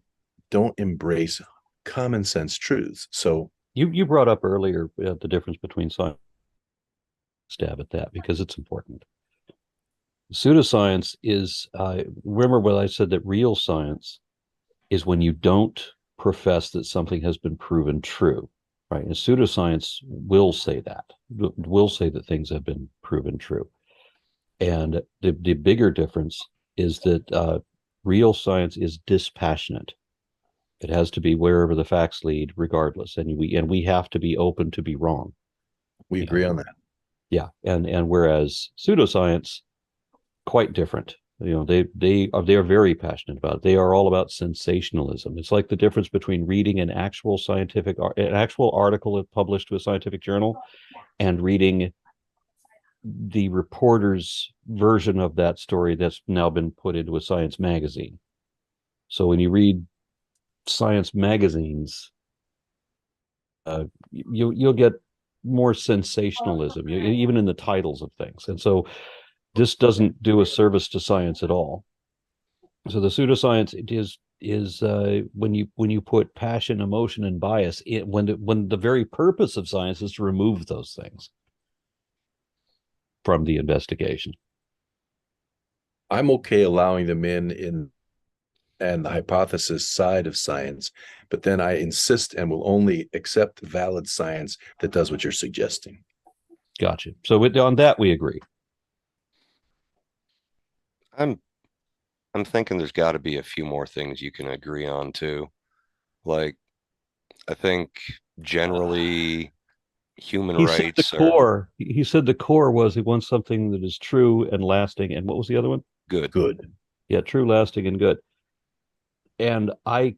embrace common sense truths. So You brought up earlier the difference between science. Stab at that because it's important. Pseudoscience is, remember what I said, that real science is when you don't profess that something has been proven true, right? And pseudoscience will say that things have been proven true. And the bigger difference is that real science is dispassionate. It has to be wherever the facts lead, regardless, and we have to be open to be wrong. we agree on that. Yeah, and whereas pseudoscience, quite different. They are very passionate about it. They are all about sensationalism. It's like the difference between reading an actual article published to a scientific journal and reading the reporter's version of that story that's now been put into a science magazine. So when you read science magazines, you'll get more sensationalism, even in the titles of things. And so this doesn't do a service to science at all. So the pseudoscience is when you put passion, emotion, and bias when the very purpose of science is to remove those things from the investigation. I'm okay allowing them in and the hypothesis side of science, but then I insist and will only accept valid science that does what you're suggesting. Gotcha. So on that we agree. I'm thinking there's got to be a few more things you can agree on too. Like, I think generally human He said the rights are core. He said the core was he wants something that is true and lasting. And what was the other one? good. Good. Yeah, true, lasting, and good. And I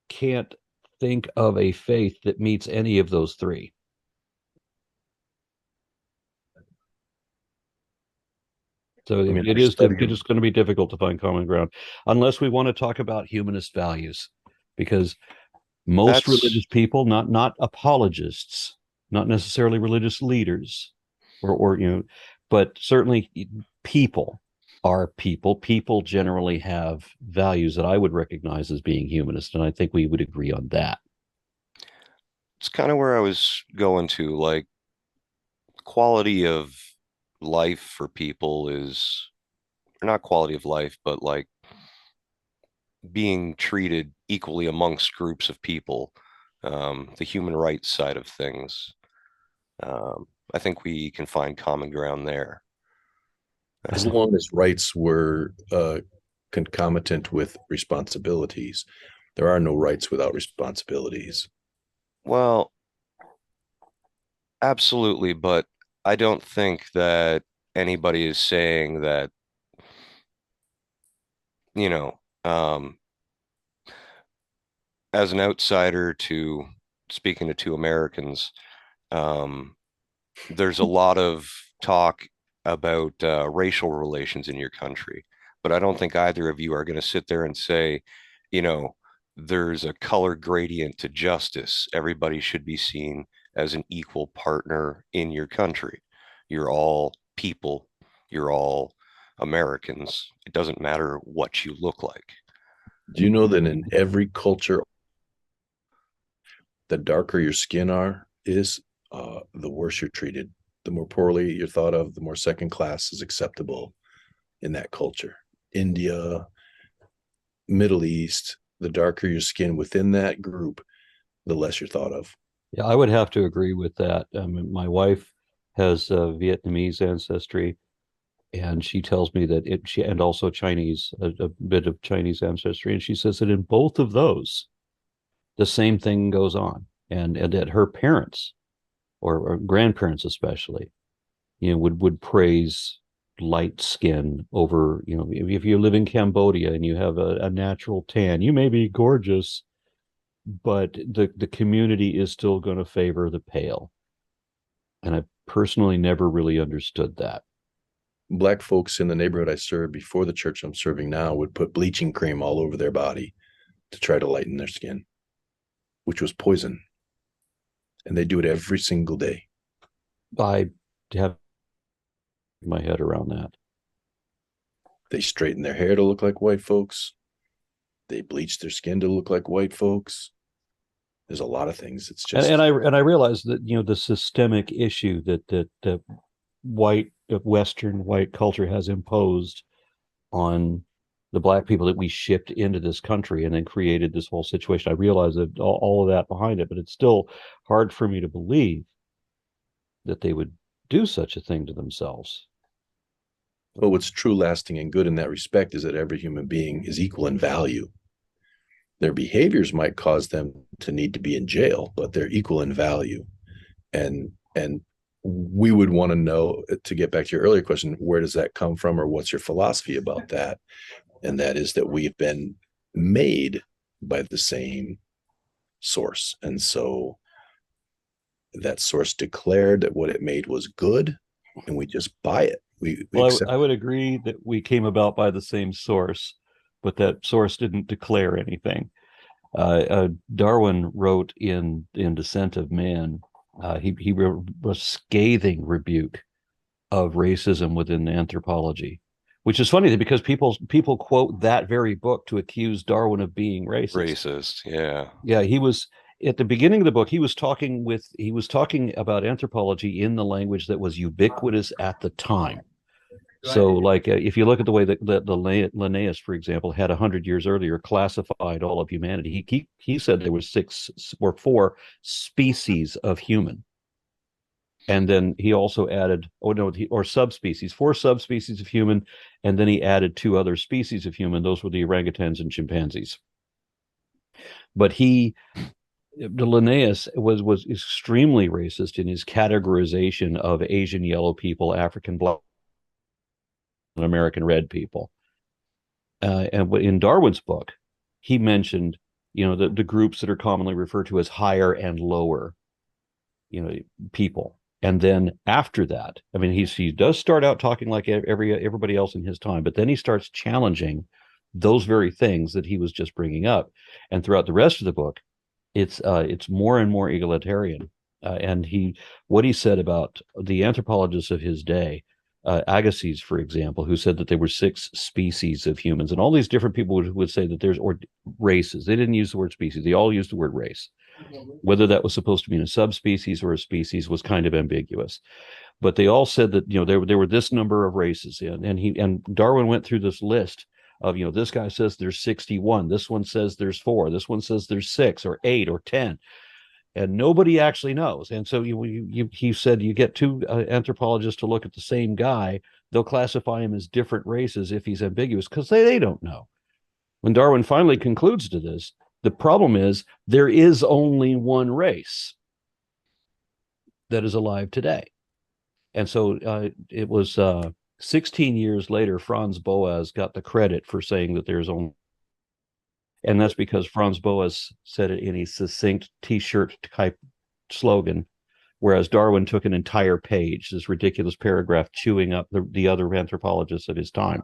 can't think of a faith that meets any of those three. So I mean, it is going to be difficult to find common ground unless we want to talk about humanist values, because most That's religious people, not apologists, not necessarily religious leaders, or but certainly people are people. People generally have values that I would recognize as being humanist, and I think we would agree on that. it's kind of where I was going to. Like, quality of life for people is, or not quality of life, but like being treated equally amongst groups of people, the human rights side of things. I think we can find common ground there. As long as rights were concomitant with responsibilities, there are no rights without responsibilities. Well, absolutely, but I don't think that anybody is saying that, you know, as an outsider to speaking to two Americans, um, there's a lot of talk about racial relations in your country, but I don't think either of you are going to sit there and say, you know, there's a color gradient to justice. Everybody should be seen as an equal partner in your country. You're all people, you're all Americans. It doesn't matter what you look like. Do you know that in every culture, the darker your skin is, the worse you're treated. The more poorly you're thought of, the more second class is acceptable in that culture. India, Middle East, the darker your skin within that group, the less you're thought of. Yeah, I would have to agree with that. My wife has Vietnamese ancestry, and she tells me that she and also Chinese, a bit of Chinese ancestry, and she says that in both of those, the same thing goes on, and that her parents or grandparents especially, would praise light skin over, if you live in Cambodia and you have a natural tan, you may be gorgeous, but the community is still going to favor the pale. And I personally never really understood that. Black folks in the neighborhood I served before the church I'm serving now would put bleaching cream all over their body to try to lighten their skin, which was poison. And they do it every single day. I have my head around that. They straighten their hair to look like white folks. They bleach their skin to look like white folks. There's a lot of things. It's just and I realize that the systemic issue that Western white culture has imposed on the black people that we shipped into this country and then created this whole situation. I realize that all of that behind it, but it's still hard for me to believe that they would do such a thing to themselves. But what's true, lasting, and good in that respect is that every human being is equal in value. Their behaviors might cause them to need to be in jail, but they're equal in value. And we would want to know, to get back to your earlier question, where does that come from, or what's your philosophy about that? And that is that we've been made by the same source. And so that source declared that what it made was good, and we just buy it. We Well, accept I would agree that we came about by the same source, but that source didn't declare anything. Darwin wrote in Descent of Man, he wrote a scathing rebuke of racism within anthropology, which is funny because people quote that very book to accuse Darwin of being racist. Racist, yeah. Yeah, he was at the beginning of the book. He was talking about anthropology in the language that was ubiquitous at the time. So, like, if you look at the way that the Linnaeus, for example, had 100 years earlier classified all of humanity, he said there was 4 species of human, and then he also added, or subspecies, 4 subspecies of human, and then he added 2 other species of human. Those were the orangutans and chimpanzees. But Linnaeus was extremely racist in his categorization of Asian yellow people, African black, and American red people. And in Darwin's book, he mentioned, the groups that are commonly referred to as higher and lower, people. And then after that, I mean, he does start out talking like everybody else in his time, but then he starts challenging those very things that he was just bringing up. And throughout the rest of the book, it's more and more egalitarian. And what he said about the anthropologists of his day, Agassiz, for example, who said that there were 6 species of humans, and all these different people would say that there's races. They didn't use the word species; they all used the word race. Whether that was supposed to mean a subspecies or a species was kind of ambiguous. But they all said that there were this number of races, and Darwin went through this list of this guy says there's 61, this one says there's 4, this one says there's 6 or 8 or 10. And nobody actually knows. And so he said you get 2 anthropologists to look at the same guy, they'll classify him as different races if he's ambiguous, because they don't know. When Darwin finally concludes to this, the problem is there is only one race that is alive today. And so it was 16 years later, Franz Boas got the credit for saying that there's only. And that's because Franz Boas said it in a succinct T-shirt type slogan, whereas Darwin took an entire page, this ridiculous paragraph, chewing up the other anthropologists of his time.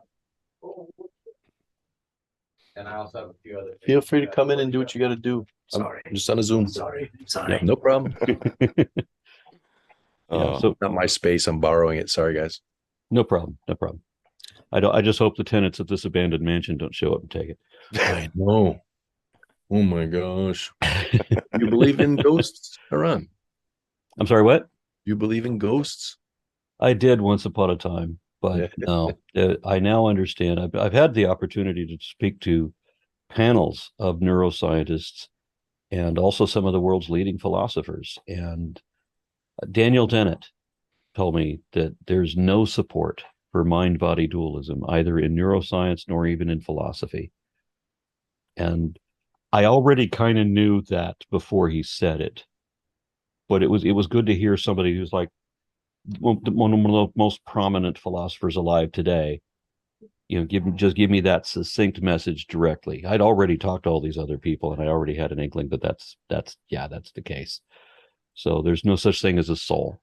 And I also have a few other. Feel free to come in and do what you got to do. Sorry. I'm just on a Zoom. Sorry. Yeah, no problem. So not my space. I'm borrowing it. Sorry, guys. No problem. I just hope the tenants of this abandoned mansion don't show up and take it. I know. Oh my gosh. You believe in ghosts, Haran? I'm sorry, what? You believe in ghosts? I did once upon a time, but no, I now understand. I've had the opportunity to speak to panels of neuroscientists and also some of the world's leading philosophers. And Daniel Dennett told me that there's no support for mind-body dualism, either in neuroscience nor even in philosophy. And I already kind of knew that before he said it, but it was good to hear somebody who's like one of the most prominent philosophers alive today, give me that succinct message directly. I'd already talked to all these other people, and I already had an inkling that that's the case. So there's no such thing as a soul.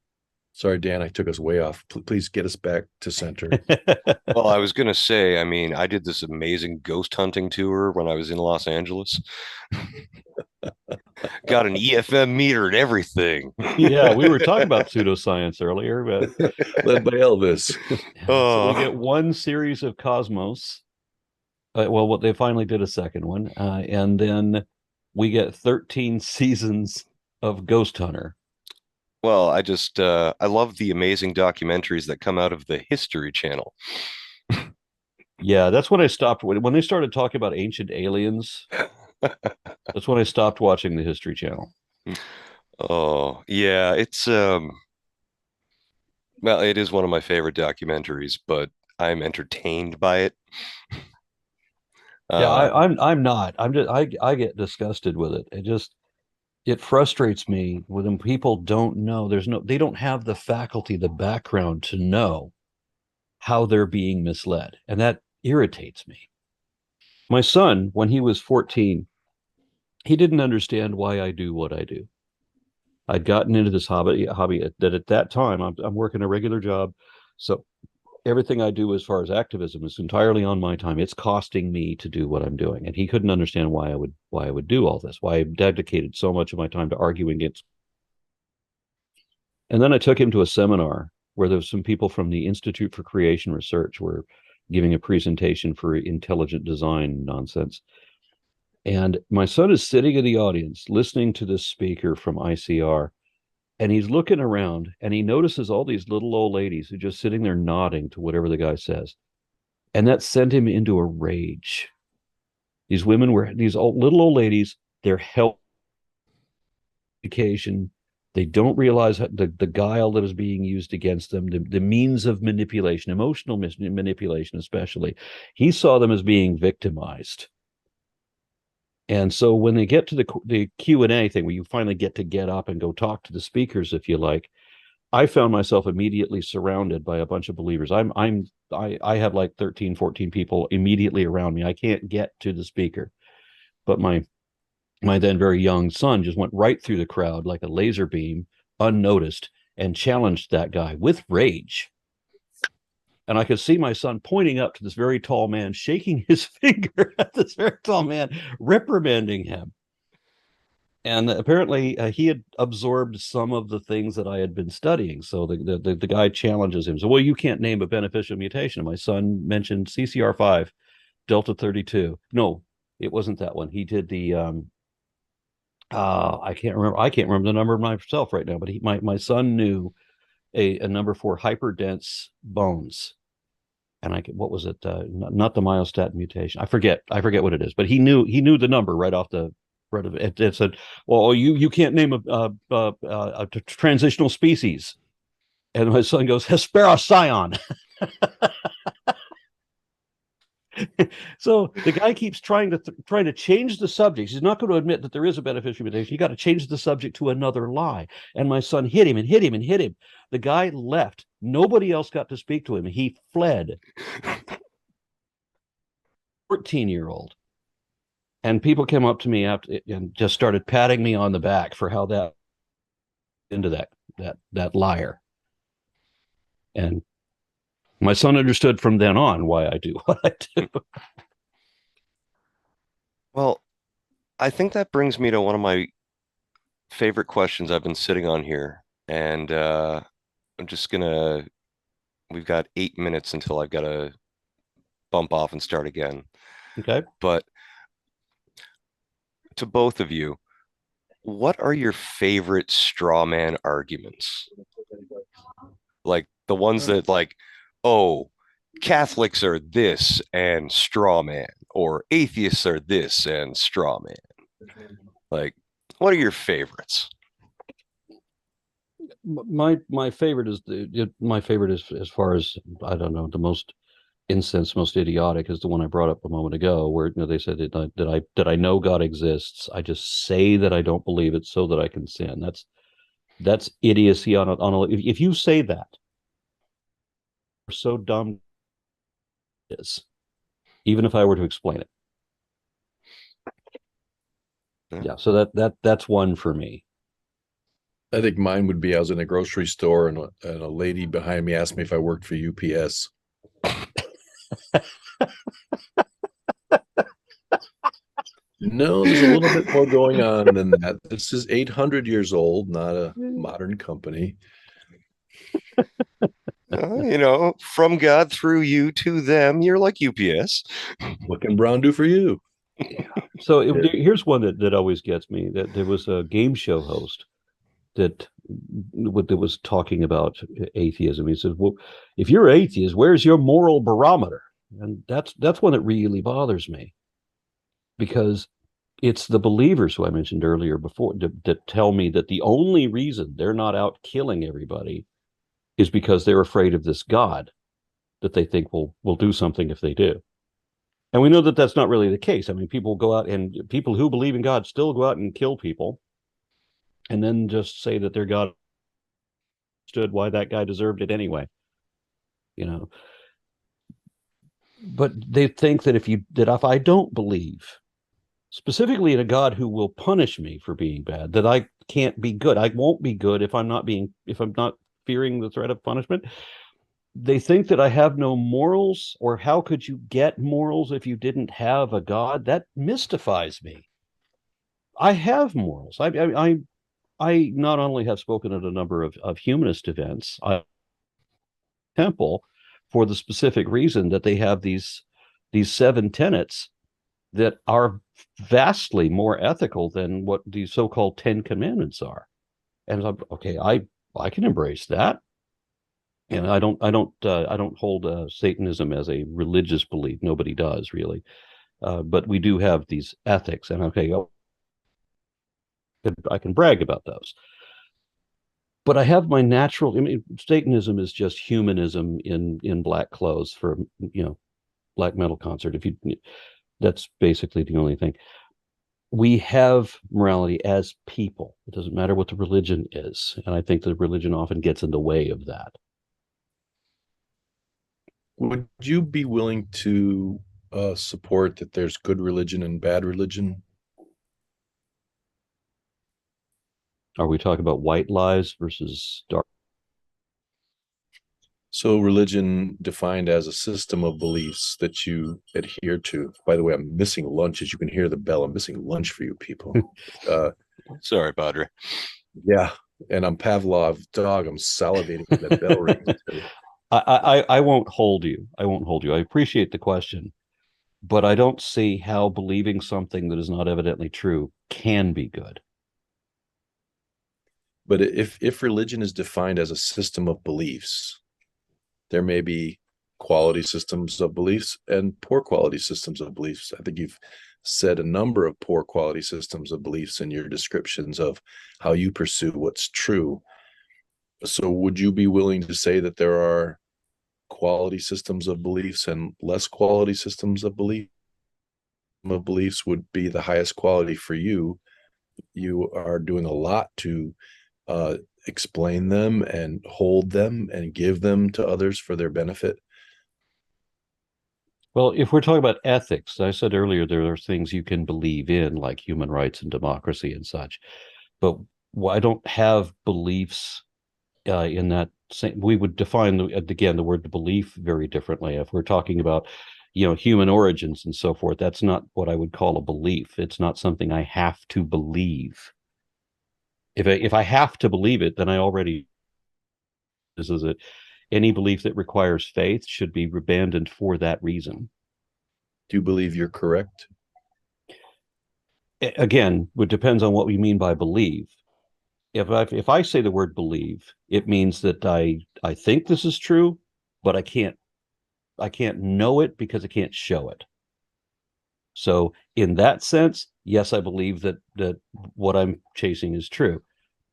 Sorry, Dan, I took us way off. Please get us back to center. Well, I was going to say, I mean, I did this amazing ghost hunting tour when I was in Los Angeles. Got an EFM meter and everything. Yeah, we were talking about pseudoscience earlier, but led by Elvis. So we get one series of Cosmos. Well, they finally did a second one, and then we get 13 seasons of Ghost Hunter. Well, I love the amazing documentaries that come out of the History Channel. Yeah, that's when I stopped. When they started talking about ancient aliens, that's when I stopped watching the History Channel. Oh, yeah, it's well, it is one of my favorite documentaries, but I'm entertained by it. Yeah, I'm not. I get disgusted with it. it frustrates me when people don't know. They don't have the faculty, the background to know how they're being misled, and that irritates me. My son, when he was 14, he didn't understand why I do what I do. I'd gotten into this hobby that at that time I'm working a regular job, so everything I do as far as activism is entirely on my time. It's costing me to do what I'm doing, and he couldn't understand why I would do all this, why I dedicated so much of my time to arguing against. And then I took him to a seminar where there was some people from the Institute for Creation Research were giving a presentation for intelligent design nonsense. And my son is sitting in the audience listening to this speaker from ICR, and he's looking around and he notices all these little old ladies who are just sitting there nodding to whatever the guy says. And that sent him into a rage. These women were these little old ladies, they're help education. They don't realize the guile that is being used against them, the means of manipulation, emotional manipulation, especially. He saw them as being victimized. And so when they get to the Q&A thing, where you finally get up and go talk to the speakers, if you like, I found myself immediately surrounded by a bunch of believers. I have like 13, 14 people immediately around me. I can't get to the speaker. But my then very young son just went right through the crowd like a laser beam, unnoticed, and challenged that guy with rage. And I could see my son pointing up to this very tall man, shaking his finger at this very tall man, reprimanding him. And apparently he had absorbed some of the things that I had been studying. So the guy challenges him. So, well, you can't name a beneficial mutation. And my son mentioned CCR5, Delta 32. No, it wasn't that one. He did the I can't remember the number myself right now, but my son knew a number for hyperdense bones. And what was it? Not the myostatin mutation. I forget what it is, but he knew the number right off the right of it. It said, "Well, you can't name a transitional species." And my son goes, "Hesperocyon." So the guy keeps trying to change the subject. He's not going to admit that there is a beneficial mutation. You got to change the subject to another lie. And my son hit him and hit him and hit him. The guy left. Nobody else got to speak to him. He fled. 14-year-old. And people came up to me after and just started patting me on the back for how that into that liar. And my son understood from then on why I do what I do. Well, I think that brings me to one of my favorite questions I've been sitting on here. And I'm just gonna, we've got 8 minutes until I've got to bump off and start again. Okay. But to both of you, what are your favorite straw man arguments? Like the ones that like, oh, Catholics are this and straw man, or atheists are this and straw man. Like, what are your favorites? My favorite is my favorite is, as far as I don't know, the most incensed, most idiotic is the one I brought up a moment ago, where they said that I know God exists. I just say that I don't believe it so that I can sin. That's idiocy on a if you say that, you're so dumb it is, even if I were to explain it. Yeah, so that's one for me. I think mine would be I was in a grocery store and a lady behind me asked me if I worked for UPS. No, there's a little bit more going on than that. This is 800 years old, not a modern company. From God through you to them, you're like UPS. What can Brown do for you? So here's one that always gets me. That there was a game show host that was talking about atheism. He says, "Well, if you're atheist, where's your moral barometer?" And that's one that really bothers me, because it's the believers who I mentioned earlier before that tell me that the only reason they're not out killing everybody is because they're afraid of this God that they think will do something if they do. And we know that that's not really the case. I mean, people who believe in God still go out and kill people. and then just say that their God understood why that guy deserved it anyway. You know, but they think that if I don't believe specifically in a God who will punish me for being bad, that I can't be good. I won't be good if I'm not fearing the threat of punishment. They think that I have no morals, or how could you get morals if you didn't have a God? That mystifies me. I have morals. I not only have spoken at a number of humanist events, I temple for the specific reason that they have these 7 tenets that are vastly more ethical than what the so-called 10 Commandments are. And I'm okay. I can embrace that. And I don't hold Satanism as a religious belief. Nobody does really, but we do have these ethics, and okay, I can brag about those. But I have my natural. I mean, Satanism is just humanism in black clothes for black metal concert. If you, that's basically the only thing. We have morality as people. It doesn't matter what the religion is, and I think the religion often gets in the way of that. Would you be willing to support that there's good religion and bad religion? Are we talking about white lies versus dark? So religion defined as a system of beliefs that you adhere to. By the way, I'm missing lunch. As you can hear the bell, I'm missing lunch for you people. Sorry, Padre. Yeah, and I'm Pavlov's dog. I'm salivating when the bell rings. I won't hold you. I won't hold you. I appreciate the question, but I don't see how believing something that is not evidently true can be good. But if religion is defined as a system of beliefs, there may be quality systems of beliefs and poor quality systems of beliefs. I think you've said a number of poor quality systems of beliefs in your descriptions of how you pursue what's true. So would you be willing to say that there are quality systems of beliefs and less quality systems of beliefs would be the highest quality for you? You are doing a lot to explain them and hold them and give them to others for their benefit. Well, if we're talking about ethics, I said earlier there are things you can believe in, like human rights and democracy and such. But I don't have beliefs in that same. We would define again the word belief very differently. If we're talking about human origins and so forth, that's not what I would call a belief. It's not something I have to believe. If I have to believe it, then I already this is it. Any belief that requires faith should be abandoned for that reason. Do you believe you're correct? Again, it depends on what we mean by believe. If I say the word believe, it means that I think this is true, but I can't know it because I can't show it. So in that sense, yes, I believe that what I'm chasing is true,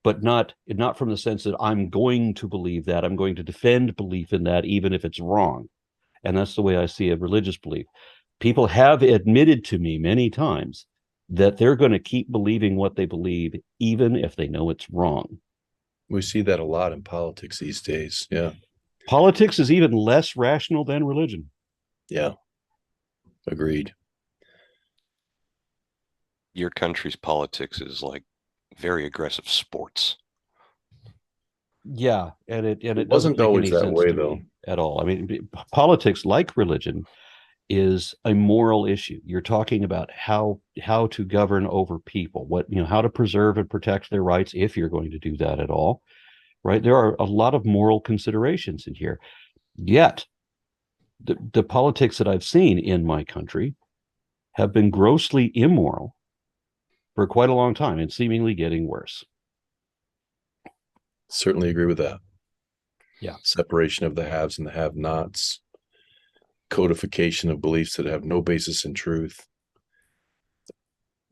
but not from the sense that I'm going to believe that. I'm going to defend belief in that, even if it's wrong. And that's the way I see a religious belief. People have admitted to me many times that they're going to keep believing what they believe, even if they know it's wrong. We see that a lot in politics these days. Yeah. Politics is even less rational than religion. Yeah. Agreed. Your country's politics is like very aggressive sports. Yeah, and it doesn't wasn't make always any that sense way, to though. me at all. I mean, politics, like religion, is a moral issue. You're talking about how to govern over people, how to preserve and protect their rights, if you're going to do that at all, right? There are a lot of moral considerations in here. Yet, the politics that I've seen in my country have been grossly immoral for quite a long time and seemingly getting worse. Certainly agree with that. Yeah. Separation of the haves and the have-nots, codification of beliefs that have no basis in truth.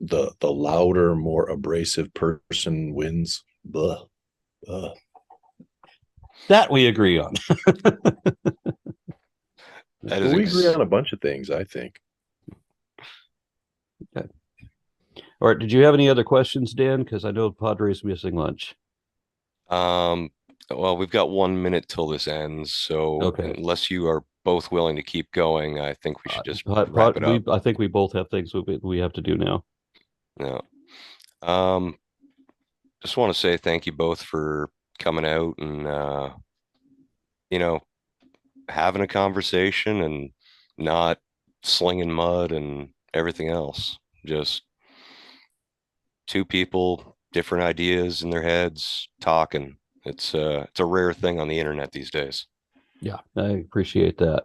The louder, more abrasive person wins. Blah. Blah. That we agree on. We agree on a bunch of things, I think. Okay. All right. Did you have any other questions, Dan? Because I know Padre's missing lunch. Um, well, we've got 1 minute till this ends, so Okay. unless you are both willing to keep going, I think we should just wrap it up. I think we both have things we have to do now. Yeah. Um, just want to say thank you both for coming out and you know, having a conversation and not slinging mud and everything else. Just two people, different ideas in their heads, talking. It's a rare thing on the internet these days. Yeah, I appreciate that.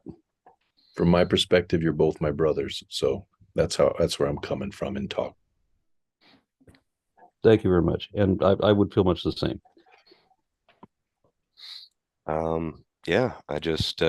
From my perspective, you're both my brothers. So that's where I'm coming from in talk. Thank you very much. And I would feel much the same. Yeah, I just